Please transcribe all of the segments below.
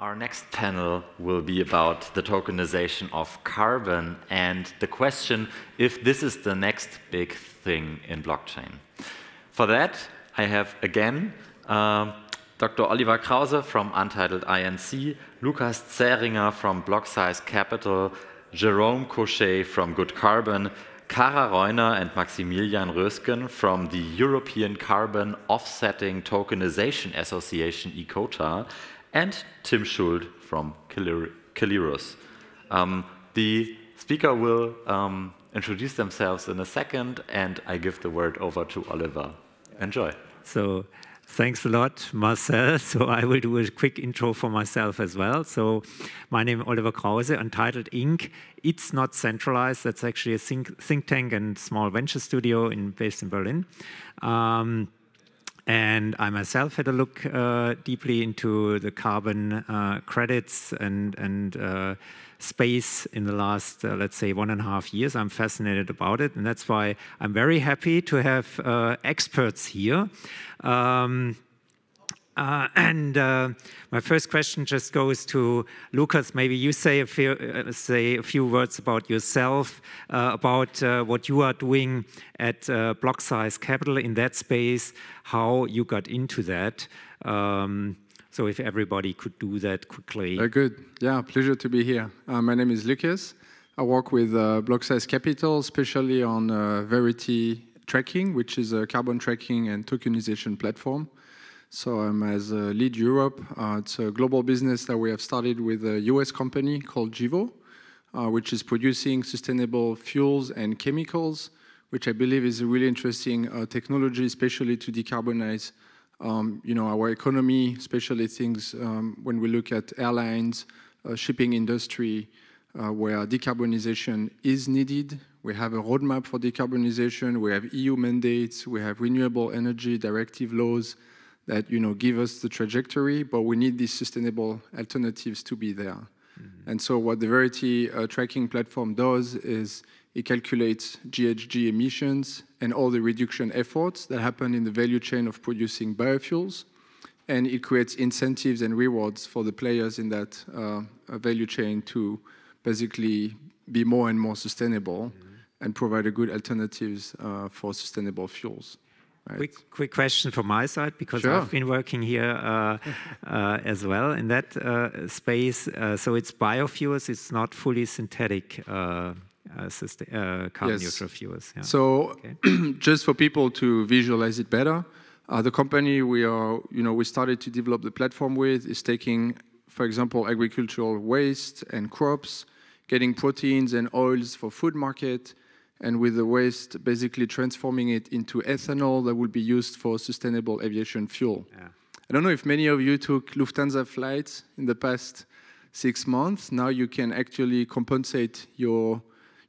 Our next panel will be about the tokenization of carbon and the question if this is the next big thing in blockchain. For that, I have again Dr. Oliver Krause from Untitled INC, Lukas Zähringer from Blocksize Capital, Jerome Cochet from Good Carbon, Kara Reuner and Maximilian Rösken from the European Carbon Offsetting Tokenization Association, ECOTA, and Tim Schuld from Caliros. The speaker will introduce themselves in a second, and I give the word over to Oliver. Enjoy. So, thanks a lot, Marcel. So I will do a quick intro for myself as well. So my name is Oliver Krause, Untitled Inc. It's not centralized. That's actually a think tank and small venture studio based in Berlin. And I myself had a look deeply into the carbon credits and space in the last, let's say, 1.5 years. I'm fascinated about it, and that's why I'm very happy to have experts here. My first question just goes to Lukas. Maybe you say a few words about yourself, about what you are doing at Blocksize Capital in that space, how you got into that. So if everybody could do that quickly. Very good. Yeah, pleasure to be here. My name is Lucas. I work with Blocksize Capital, especially on Verity Tracking, which is a carbon tracking and tokenization platform. So I'm as lead Europe. It's a global business that we have started with a US company called Givo, which is producing sustainable fuels and chemicals, which I believe is a really interesting technology, especially to decarbonize our economy, especially things when we look at airlines, shipping industry, where decarbonization is needed. We have a roadmap for decarbonization. We have EU mandates. We have renewable energy directive laws that give us the trajectory, but we need these sustainable alternatives to be there. Mm-hmm. And so what the Verity tracking platform does is it calculates GHG emissions and all the reduction efforts that happen in the value chain of producing biofuels, and it creates incentives and rewards for the players in that value chain to basically be more and more sustainable and provide a good alternatives for sustainable fuels. Right. Quick question from my side, because sure. I've been working here as well in that space. So it's biofuels, it's not fully synthetic carbon neutral fuels. Yeah. So just for people to visualize it better, the company we started to develop the platform with is taking, for example, agricultural waste and crops, getting proteins and oils for food market, and with the waste, basically transforming it into ethanol that will be used for sustainable aviation fuel. Yeah. I don't know if many of you took Lufthansa flights in the past 6 months. Now you can actually compensate your,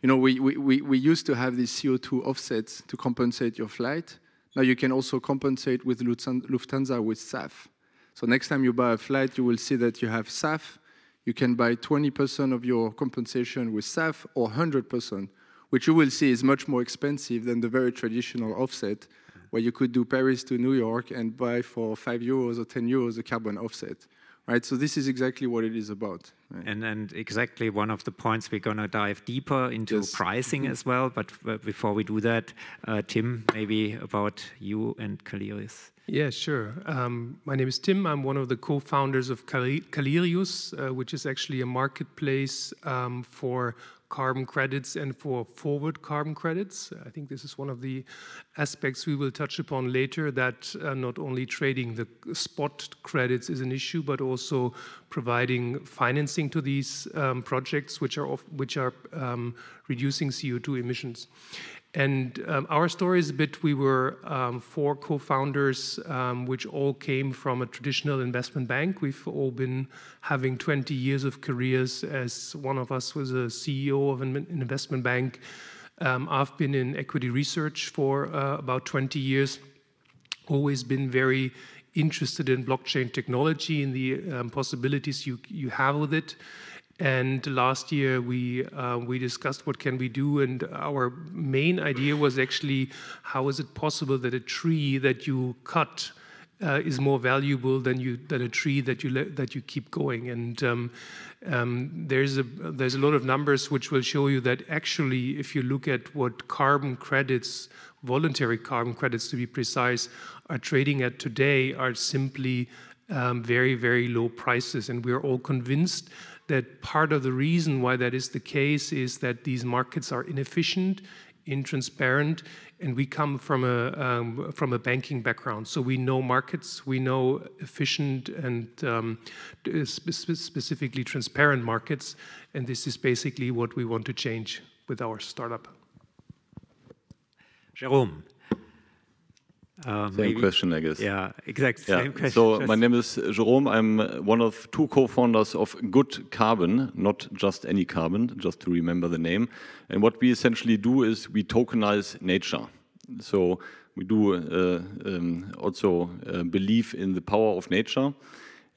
we used to have these CO2 offsets to compensate your flight. Now you can also compensate with Lufthansa with SAF. So next time you buy a flight, you will see that you have SAF. You can buy 20% of your compensation with SAF or 100%. Which you will see is much more expensive than the very traditional offset, where you could do Paris to New York and buy for €5 or €10 a carbon offset. Right? So this is exactly what it is about. Right? And exactly one of the points we're going to dive deeper into pricing as well. But before we do that, Tim, maybe about you and Caliris. Yeah, sure. My name is Tim. I'm one of the co-founders of Caliris, which is actually a marketplace for carbon credits and for forward carbon credits. I think this is one of the aspects we will touch upon later, that not only trading the spot credits is an issue, but also providing financing to these projects which are reducing CO2 emissions. And our story is a bit, we were 4 co-founders, which all came from a traditional investment bank. We've all been having 20 years of careers, as one of us was a CEO of an investment bank. I've been in equity research for about 20 years, always been very interested in blockchain technology and the possibilities you have with it. And last year we discussed what can we do, and our main idea was actually how is it possible that a tree that you cut is more valuable than a tree that you keep going. And there's a lot of numbers which will show you that actually, if you look at what carbon credits, voluntary carbon credits to be precise, are trading at today, are simply very, very low prices. And we are all convinced that part of the reason why that is the case is that these markets are inefficient, intransparent, and we come from a banking background. So we know markets, we know efficient and specifically transparent markets, and this is basically what we want to change with our startup. Jerome. Same question, I guess. Yeah, exactly. Yeah. Same question. So my name is Jerome. I'm one of 2 co-founders of Good Carbon, not just any carbon, just to remember the name. And what we essentially do is we tokenize nature. So we do also believe in the power of nature.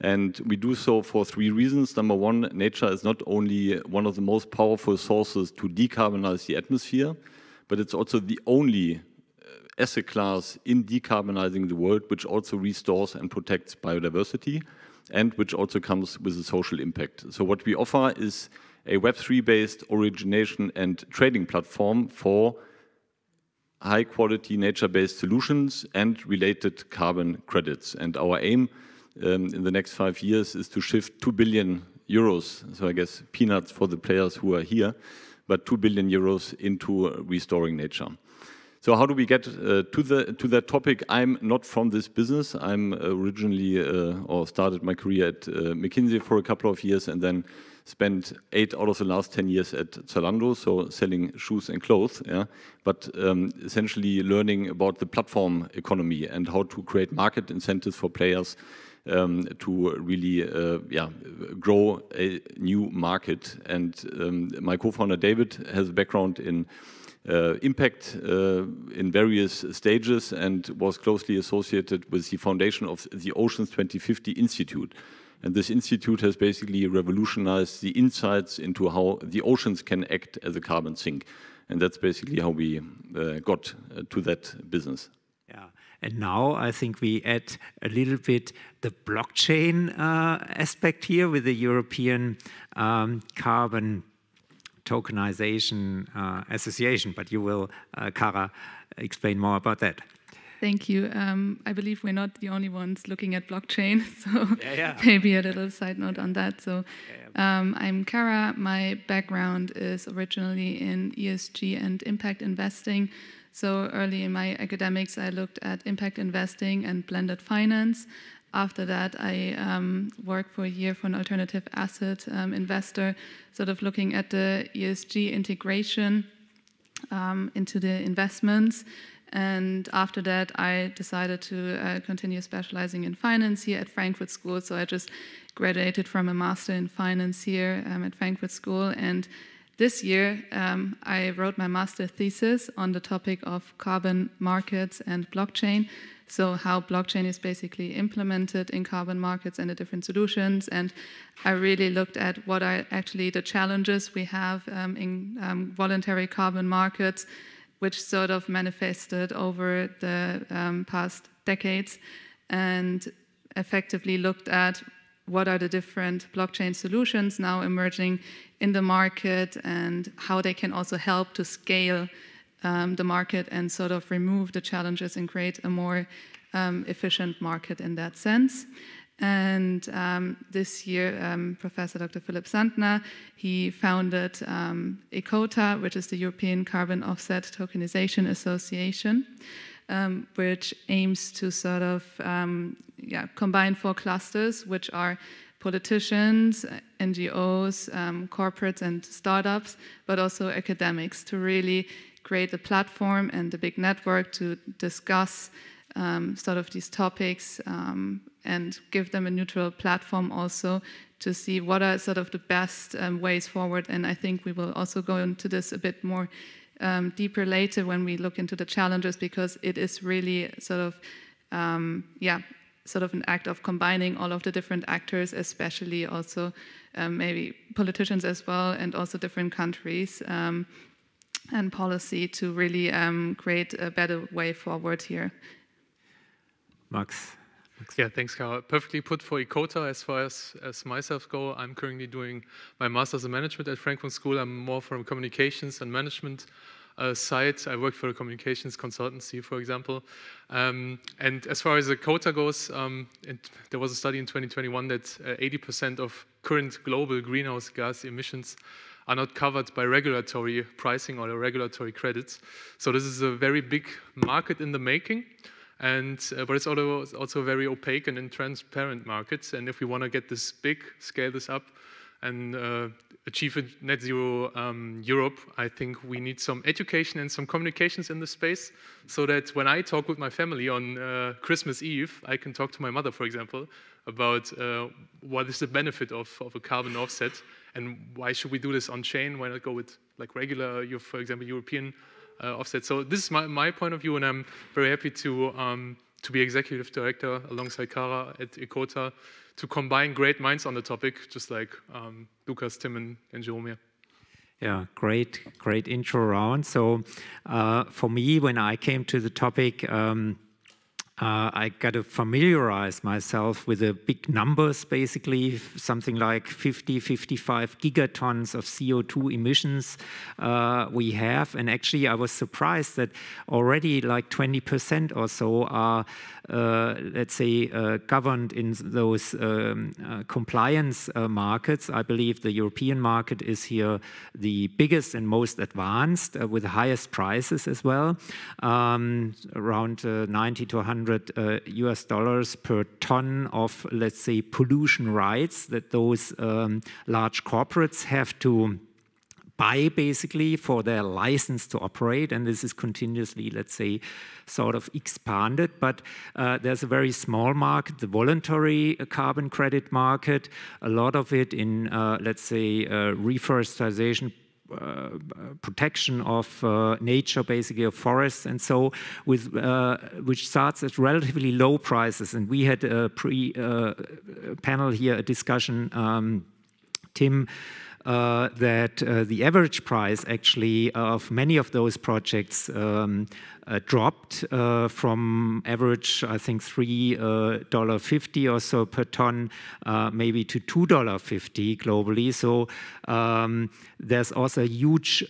And we do so for 3 reasons. Number 1, nature is not only one of the most powerful sources to decarbonize the atmosphere, but it's also the only asset class in decarbonizing the world, which also restores and protects biodiversity, and which also comes with a social impact. So what we offer is a Web3-based origination and trading platform for high-quality nature-based solutions and related carbon credits. And our aim in the next 5 years is to shift 2 billion euros, so I guess peanuts for the players who are here, but 2 billion euros into restoring nature. So how do we get to that topic? I'm not from this business. I'm originally or started my career at McKinsey for a couple of years and then spent 8 out of the last 10 years at Zalando, so selling shoes and clothes. Yeah? But essentially learning about the platform economy and how to create market incentives for players to really grow a new market. And my co-founder David has a background in impact in various stages and was closely associated with the foundation of the Oceans 2050 Institute. And this institute has basically revolutionized the insights into how the oceans can act as a carbon sink. And that's basically how we got to that business. Yeah. And now I think we add a little bit the blockchain aspect here with the European Carbon Tokenization Association, but you will, Kara, explain more about that. Thank you. I believe we're not the only ones looking at blockchain, so maybe a little side note on that. So I'm Kara. My background is originally in ESG and impact investing. So early in my academics, I looked at impact investing and blended finance. After that, I worked for a year for an alternative asset investor, sort of looking at the ESG integration into the investments. And after that, I decided to continue specializing in finance here at Frankfurt School. So I just graduated from a master in finance here at Frankfurt School. And this year, I wrote my master thesis on the topic of carbon markets and blockchain. So how blockchain is basically implemented in carbon markets and the different solutions. And I really looked at what are actually the challenges we have in voluntary carbon markets, which sort of manifested over the past decades, and effectively looked at what are the different blockchain solutions now emerging in the market and how they can also help to scale the market and sort of remove the challenges and create a more efficient market in that sense. And this year, Professor Dr. Philipp Sandner, he founded ECOTA, which is the European Carbon Offset Tokenization Association, which aims to sort of combine 4 clusters, which are politicians, NGOs, corporates and startups, but also academics, to really create a platform and a big network to discuss sort of these topics and give them a neutral platform also to see what are sort of the best ways forward. And I think we will also go into this a bit more deeper later when we look into the challenges, because it is really sort of, sort of an act of combining all of the different actors, especially also maybe politicians as well, and also different countries and policy to really create a better way forward here. Max? Yeah, thanks, Carl. Perfectly put for Ecota. As far as myself go, I'm currently doing my master's in management at Frankfurt School. I'm more from communications and management side. I work for a communications consultancy, for example. And as far as Ecota goes, there was a study in 2021 that 80% of current global greenhouse gas emissions are not covered by regulatory pricing or regulatory credits. So this is a very big market in the making. But it's also a very opaque and intransparent market. And if we want to get this big, scale this up, and achieve a net zero Europe, I think we need some education and some communications in the space, so that when I talk with my family on Christmas Eve, I can talk to my mother, for example, about what is the benefit of a carbon offset, and why should we do this on chain? Why not go with like regular, for example, European offset? So this is my point of view, and I'm very happy to be executive director alongside Kara at Ecota, to combine great minds on the topic, just like Lucas, Tim, and Jerome here. Yeah, great intro round. So for me, when I came to the topic, I got to familiarize myself with the big numbers, basically something like 55 gigatons of CO2 emissions we have. And actually, I was surprised that already like 20% or so are, let's say, governed in those compliance markets. I believe the European market is here the biggest and most advanced, with the highest prices as well, around 90 to 100 US dollars per ton of, let's say, pollution rights that those large corporates have to buy, basically, for their license to operate. And this is continuously, let's say, sort of expanded. But there's a very small market, the voluntary carbon credit market, a lot of it in, let's say, reforestation, protection of nature, basically of forests, and so with which starts at relatively low prices. And we had a panel here, a discussion, Tim, that the average price actually of many of those projects dropped from average, I think, $3.50 or so per ton, maybe to $2.50 globally. So there's also a huge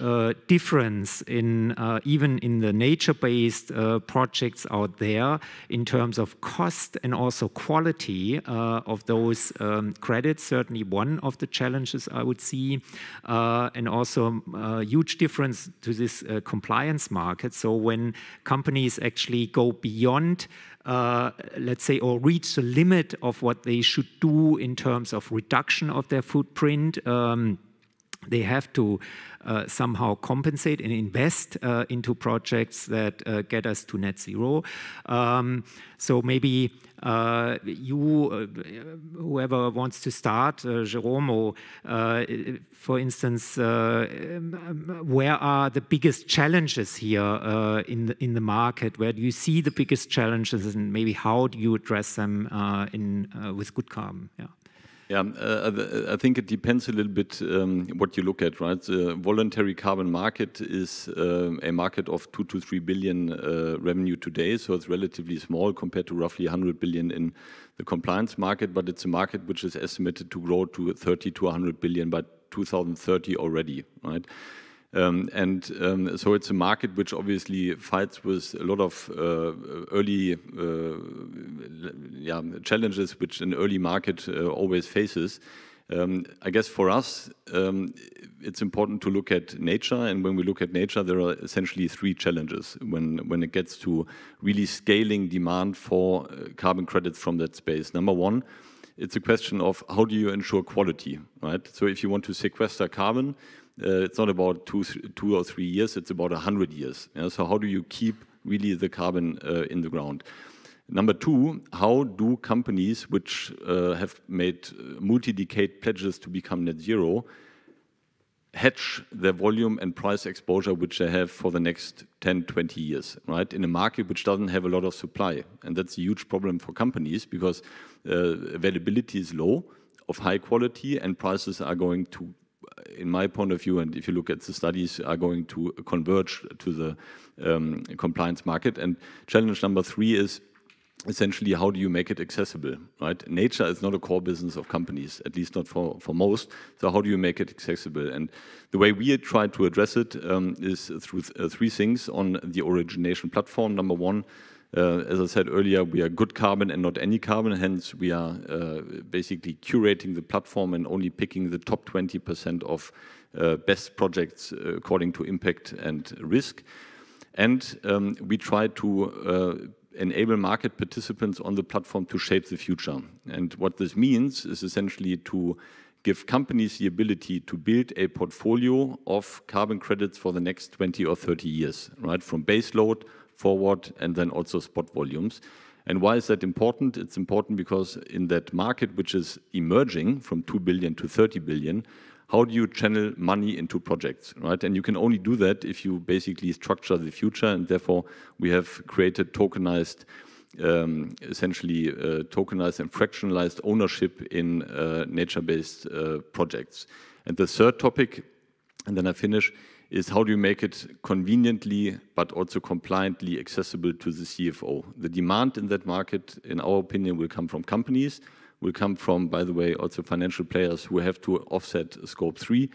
difference in even in the nature-based projects out there in terms of cost and also quality of those credits. Certainly one of the challenges I would see, and also a huge difference to this compliance market. So when companies actually go beyond, let's say, or reach the limit of what they should do in terms of reduction of their footprint, they have to somehow compensate and invest into projects that get us to net zero. So maybe you, whoever wants to start, Jerome, or, for instance, where are the biggest challenges here in the market? Where do you see the biggest challenges, and maybe how do you address them with good carbon? Yeah. Yeah, I think it depends a little bit what you look at, right? The voluntary carbon market is a market of 2 to 3 billion revenue today, so it's relatively small compared to roughly 100 billion in the compliance market, but it's a market which is estimated to grow to 30 to 100 billion by 2030 already, right? So it's a market which obviously fights with a lot of early challenges which an early market always faces. I guess for us, it's important to look at nature, and when we look at nature, there are essentially three challenges when it gets to really scaling demand for carbon credits from that space. Number one, it's a question of how do you ensure quality, right? So if you want to sequester carbon, it's not about 2 or 3 years, it's about 100 years. Yeah? So how do you keep really the carbon in the ground? Number two, how do companies which have made multi-decade pledges to become net zero hedge their volume and price exposure which they have for the next 10, 20 years, right? In a market which doesn't have a lot of supply. And that's a huge problem for companies because availability is low of high quality and prices are going to, in my point of view, and if you look at the studies, are going to converge to the compliance market. And challenge number three is essentially, how do you make it accessible, right? Nature is not a core business of companies, at least not for most. So how do you make it accessible? And the way we try to address it is through three things on the origination platform. Number one, as I said earlier, we are good carbon and not any carbon. Hence, we are basically curating the platform and only picking the top 20% of best projects according to impact and risk. And we try to enable market participants on the platform to shape the future. And what this means is essentially to give companies the ability to build a portfolio of carbon credits for the next 20 or 30 years, right? From base load, forward, and then also spot volumes. And why is that important? It's important because in that market, which is emerging from 2 billion to 30 billion, how do you channel money into projects, right? And you can only do that if you basically structure the future, and therefore we have created tokenized, essentially tokenized and fractionalized ownership in nature-based projects. And the third topic, and then I finish, is how do you make it conveniently but also compliantly accessible to the CFO? The demand in that market, in our opinion, will come from companies, will come from, by the way, also financial players who have to offset Scope 3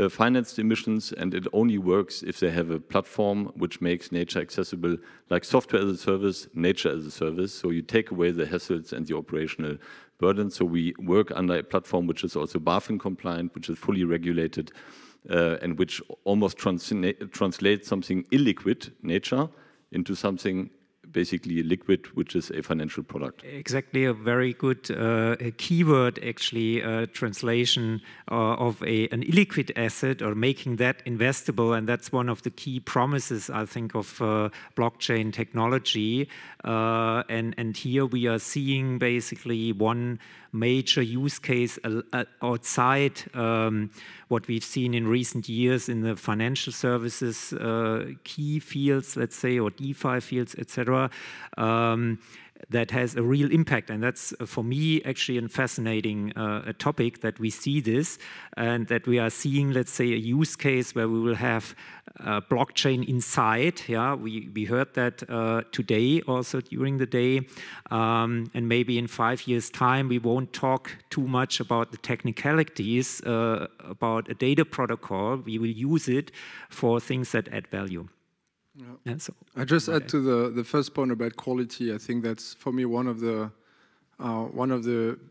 financed emissions, and it only works if they have a platform which makes nature accessible, like software as a service, nature as a service. So you take away the hassles and the operational burden. So we work under a platform which is also BaFin compliant, which is fully regulated, and which almost translates something illiquid, nature, into something basically liquid, which is a financial product. Exactly, a very good keyword, actually, translation of an illiquid asset or making that investable, and that's one of the key promises, I think, of blockchain technology. And here we are seeing basically one major use case outside what we've seen in recent years in the financial services key fields, let's say, or DeFi fields, etc. That has a real impact, and that's for me actually a fascinating topic, that we see this and that we are seeing, let's say, a use case where we will have blockchain inside. Yeah, we heard that today also during the day, and maybe in 5 years' time we won't talk too much about the technicalities about a data protocol. We will use it for things that add value. Yeah. Yeah, so I just add to the first point about quality. I think that's, for me, one of the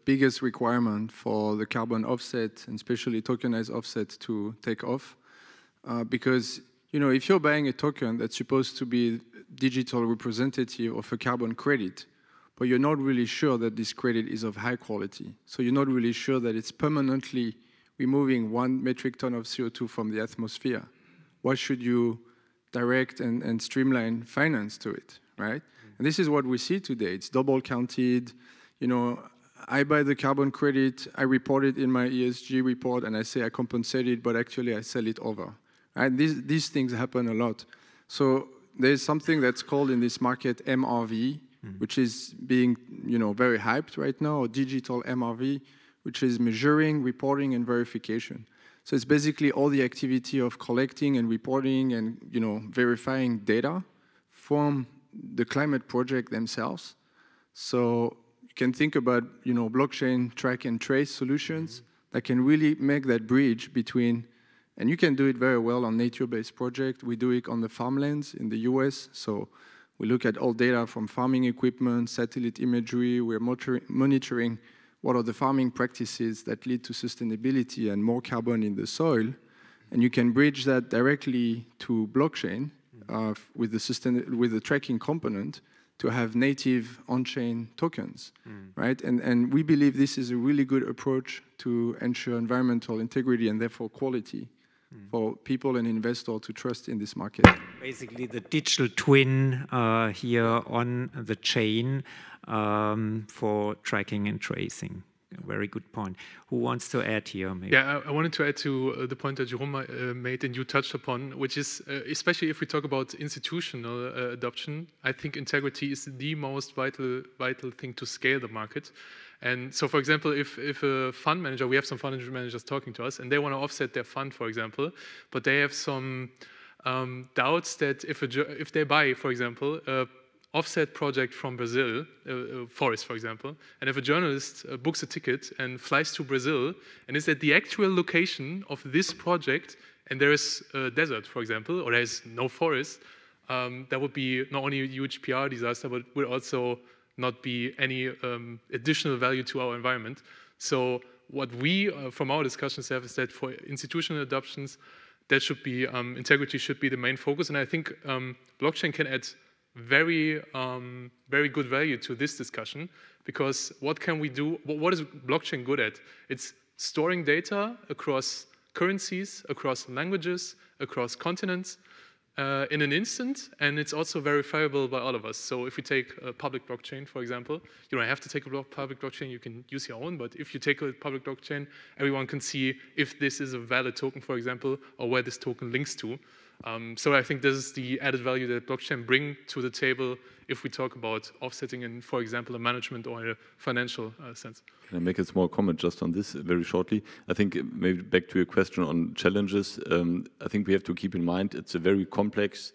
biggest requirements for the carbon offset, and especially tokenized offset, to take off. Because, you know, if you're buying a token that's supposed to be digital representative of a carbon credit, but you're not really sure that this credit is of high quality, so you're not really sure that it's permanently removing 1 metric ton of CO2 from the atmosphere, why should you direct and streamline finance to it, right? And this is what we see today. It's double counted. You know, I buy the carbon credit, I report it in my ESG report, and I say I compensate it, but actually I sell it over. Right? These things happen a lot. So there's something that's called in this market MRV, which is being, you know, very hyped right now, or digital MRV, which is measuring, reporting, and verification. So it's basically all the activity of collecting and reporting and, you know, verifying data from the climate project themselves. So you can think about, you know, blockchain track and trace solutions that can really make that bridge between, and you can do it very well on nature-based project. We do it on the farmlands in the US. So we look at all data from farming equipment, satellite imagery. We're monitoring what are the farming practices that lead to sustainability and more carbon in the soil. And you can bridge that directly to blockchain with the tracking component to have native on-chain tokens, right? And we believe this is a really good approach to ensure environmental integrity and therefore quality for people and investors to trust in this market. Basically the digital twin here on the chain for tracking and tracing. A very good point. Who wants to add here? Maybe? Yeah, I wanted to add to the point that Jerome made and you touched upon, which is, especially if we talk about institutional adoption, I think integrity is the most vital thing to scale the market. And so, for example, if a fund manager, we have some fund managers talking to us, and they want to offset their fund, for example, but they have some doubts that if they buy, for example, offset project from Brazil, forest, for example, and if a journalist books a ticket and flies to Brazil and is at the actual location of this project, and there is a desert, for example, or there is no forest, that would be not only a huge PR disaster, but would also not be any additional value to our environment. So what we, from our discussions, have is that for institutional adoptions, that should be, integrity should be the main focus. And I think blockchain can add very, very good value to this discussion, because what can we do? What is blockchain good at? It's storing data across currencies, across languages, across continents, in an instant, and it's also verifiable by all of us. So if you take a public blockchain, for example, you don't have to take a public blockchain, you can use your own, but if you take a public blockchain, everyone can see if this is a valid token, for example, or where this token links to. So I think this is the added value that blockchain bring to the table if we talk about offsetting in, for example, a management or a financial sense. Can I make a small comment just on this very shortly? I think maybe back to your question on challenges. I think we have to keep in mind it's a very complex,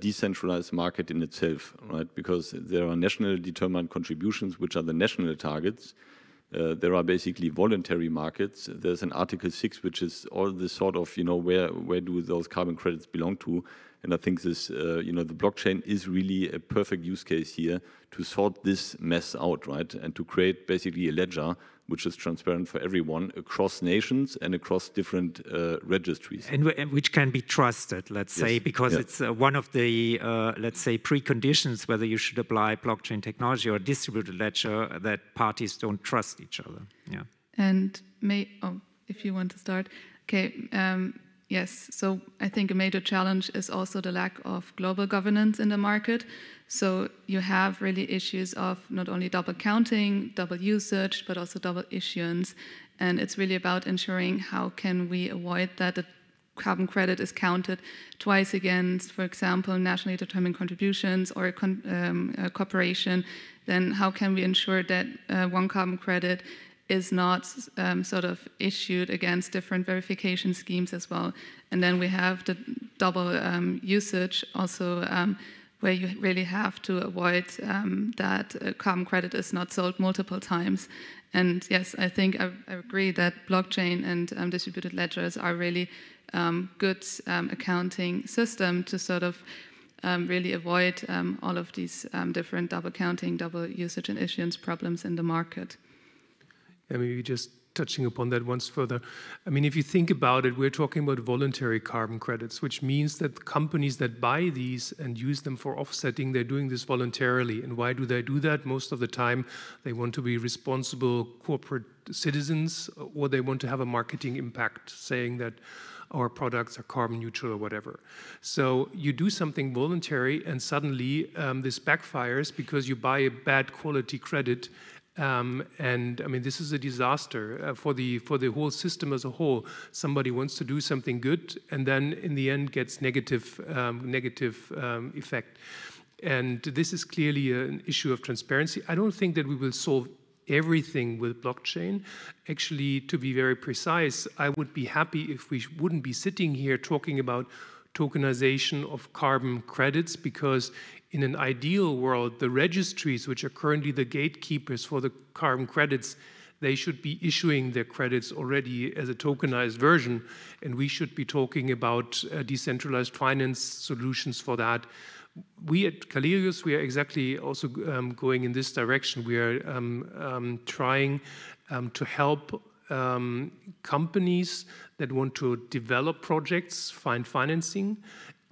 decentralized market in itself, right? Because there are nationally determined contributions, which are the national targets. There are basically voluntary markets. There's an Article 6, which is all this sort of, where do those carbon credits belong to? And I think this, the blockchain is really a perfect use case here to sort this mess out, right? And to create basically a ledger which is transparent for everyone across nations and across different registries. And which can be trusted, let's say, because it's one of the, let's say, preconditions whether you should apply blockchain technology or distributed ledger, that parties don't trust each other. Yeah. And if you want to start. Okay. Yes, so I think a major challenge is also the lack of global governance in the market. So you have really issues of not only double counting, double usage, but also double issuance. And it's really about ensuring how can we avoid that the carbon credit is counted twice against, for example, nationally determined contributions or a corporation. Then how can we ensure that one carbon credit is not sort of issued against different verification schemes as well. And then we have the double usage also, where you really have to avoid that carbon credit is not sold multiple times. And yes, I think I agree that blockchain and distributed ledgers are really good accounting system to sort of really avoid all of these different double counting, double usage and issuance problems in the market. Yeah, maybe just touching upon that once further. I mean, if you think about it, we're talking about voluntary carbon credits, which means that companies that buy these and use them for offsetting, they're doing this voluntarily. And why do they do that? Most of the time, they want to be responsible corporate citizens, or they want to have a marketing impact, saying that our products are carbon neutral or whatever. So you do something voluntary, and suddenly this backfires because you buy a bad quality credit. And I mean, this is a disaster for the whole system as a whole. Somebody wants to do something good, and then in the end gets negative effect. And this is clearly an issue of transparency. I don't think that we will solve everything with blockchain. Actually, to be very precise, I would be happy if we wouldn't be sitting here talking about tokenization of carbon credits, because in an ideal world, the registries, which are currently the gatekeepers for the carbon credits, they should be issuing their credits already as a tokenized version, and we should be talking about decentralized finance solutions for that. We at Calirius, we are exactly also going in this direction. We are trying to help companies that want to develop projects, find financing,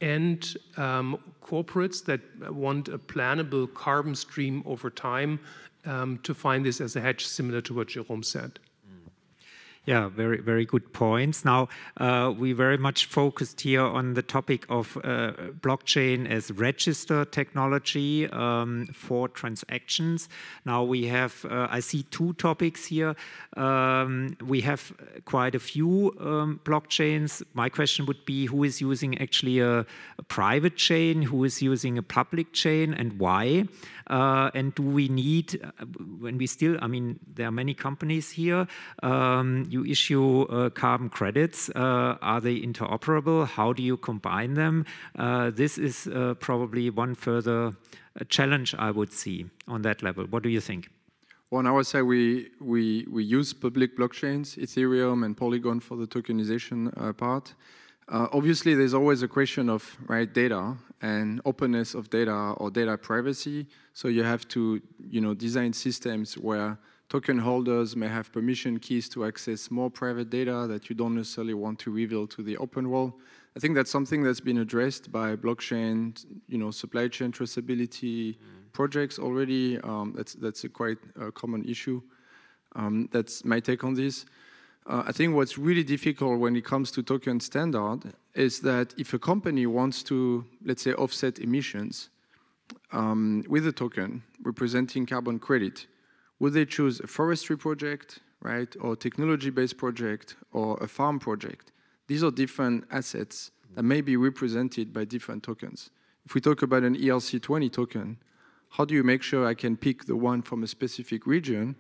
and corporates that want a plannable carbon stream over time to find this as a hedge, similar to what Jerome said. Yeah, very, very good points. Now, we very much focused here on the topic of blockchain as register technology for transactions. Now we have, I see two topics here. We have quite a few blockchains. My question would be, who is using actually a private chain, who is using a public chain, and why? And do we need, when we still, I mean, there are many companies here, you issue carbon credits. Are they interoperable? How do you combine them? This is probably one further challenge I would see on that level. What do you think? Well, on our side, we use public blockchains, Ethereum and Polygon for the tokenization part. Obviously, there's always a question of data and openness of data or data privacy. So you have to design systems where token holders may have permission keys to access more private data that you don't necessarily want to reveal to the open world. I think that's something that's been addressed by blockchain, supply chain traceability projects already. That's a quite common issue. That's my take on this. I think what's really difficult when it comes to token standard is that if a company wants to, let's say, offset emissions with a token representing carbon credit, would they choose a forestry project, right, or technology-based project, or a farm project? These are different assets that may be represented by different tokens. If we talk about an ERC20 token, how do you make sure I can pick the one from a specific region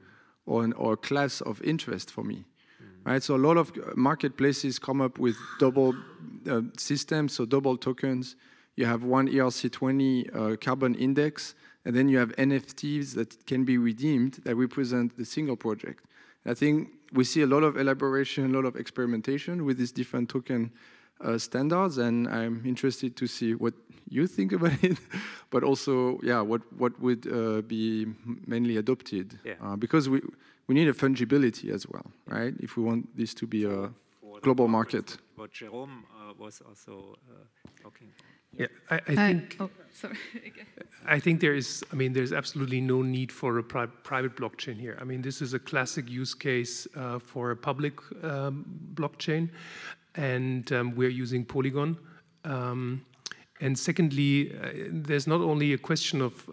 or a class of interest for me? Right, so a lot of marketplaces come up with double systems, so double tokens. You have one ERC20 carbon index, and then you have NFTs that can be redeemed that represent the single project. I think we see a lot of elaboration, a lot of experimentation with these different token standards, and I'm interested to see what you think about it, but also, yeah, what would be mainly adopted, because we need a fungibility as well, right? If we want this to be a global market. What Jerome was also talking about. Yeah, I think. Oh, sorry. I think there's absolutely no need for a private blockchain here. I mean, this is a classic use case for a public blockchain, and we're using Polygon. And secondly, there's not only a question of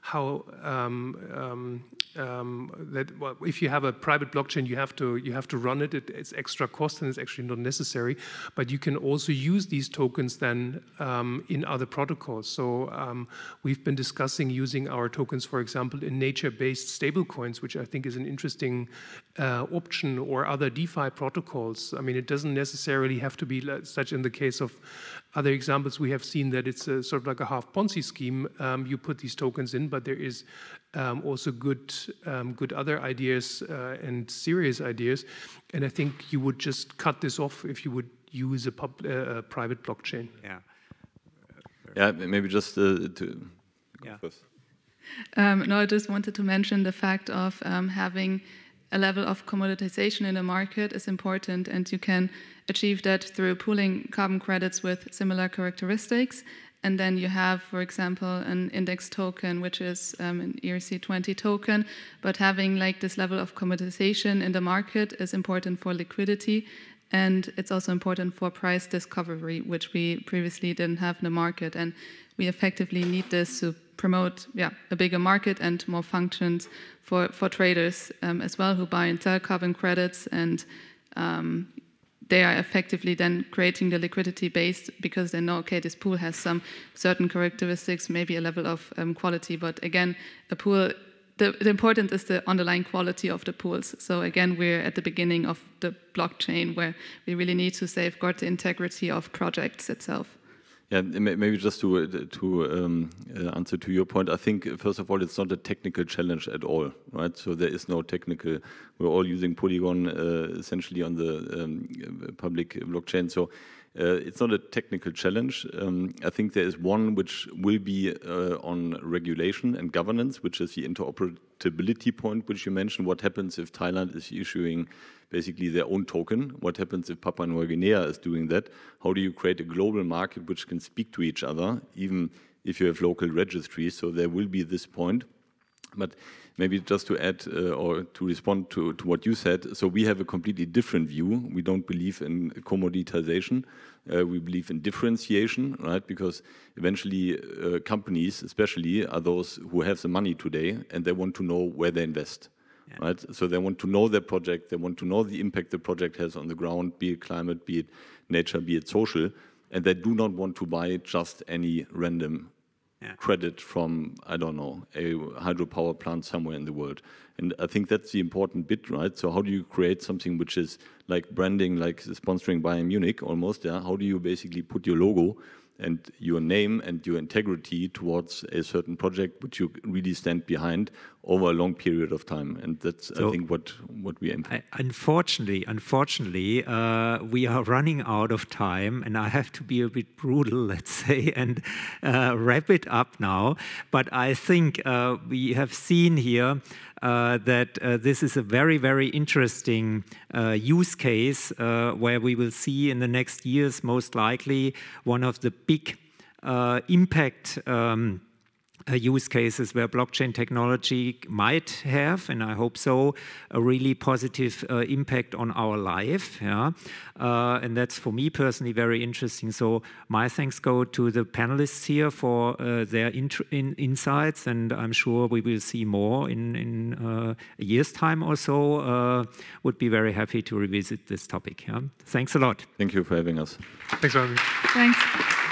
how if you have a private blockchain, you have to run it. It's extra cost and it's actually not necessary. But you can also use these tokens then in other protocols. So we've been discussing using our tokens, for example, in nature-based stablecoins, which I think is an interesting option, or other DeFi protocols. I mean, it doesn't necessarily have to be such. In the case of other examples, we have seen that it's sort of like a half Ponzi scheme. You put these tokens in, but there is also good other ideas and serious ideas. And I think you would just cut this off if you would use a private blockchain. Yeah. Yeah, maybe just to go first. No, I just wanted to mention the fact of having a level of commoditization in the market is important, and you can achieve that through pooling carbon credits with similar characteristics. And then you have, for example, an index token, which is an ERC20 token. But having like this level of commoditization in the market is important for liquidity. And it's also important for price discovery, which we previously didn't have in the market. And we effectively need this to promote a bigger market and more functions for traders as well, who buy and sell carbon credits. And they are effectively then creating the liquidity base because they know, okay, this pool has some certain characteristics, maybe a level of quality. But again, a pool, the important is the underlying quality of the pools. So again, we're at the beginning of the blockchain where we really need to safeguard the integrity of projects itself. Yeah, maybe just to answer to your point, I think, first of all, it's not a technical challenge at all, right? So there is no technical, we're all using Polygon essentially on the public blockchain. So it's not a technical challenge. I think there is one which will be on regulation and governance, which is the interoperability point, which you mentioned. What happens if Thailand is issuing basically their own token? What happens if Papua New Guinea is doing that? How do you create a global market which can speak to each other, even if you have local registries? So there will be this point. But maybe just to add or to respond to what you said, so we have a completely different view. We don't believe in commoditization. We believe in differentiation, right? Because eventually companies, especially, are those who have the money today and they want to know where they invest. Yeah. Right? So they want to know their project, they want to know the impact the project has on the ground, be it climate, be it nature, be it social, and they do not want to buy just any random credit from, I don't know, a hydropower plant somewhere in the world. And I think that's the important bit, right? So how do you create something which is like branding, like sponsoring Bayern Munich almost, yeah? How do you basically put your logo and your name and your integrity towards a certain project which you really stand behind over a long period of time. And that's, I think, what we aim for. Unfortunately, we are running out of time, and I have to be a bit brutal, let's say, and wrap it up now. But I think we have seen here that this is a very, very interesting use case where we will see in the next years, most likely, one of the big impact use cases where blockchain technology might have, and I hope so, a really positive impact on our life. Yeah? And that's, for me personally, very interesting. So my thanks go to the panelists here for their insights, and I'm sure we will see more in a year's time or so. Would be very happy to revisit this topic. Yeah? Thanks a lot. Thank you for having us. Thanks, Ravi. Thanks.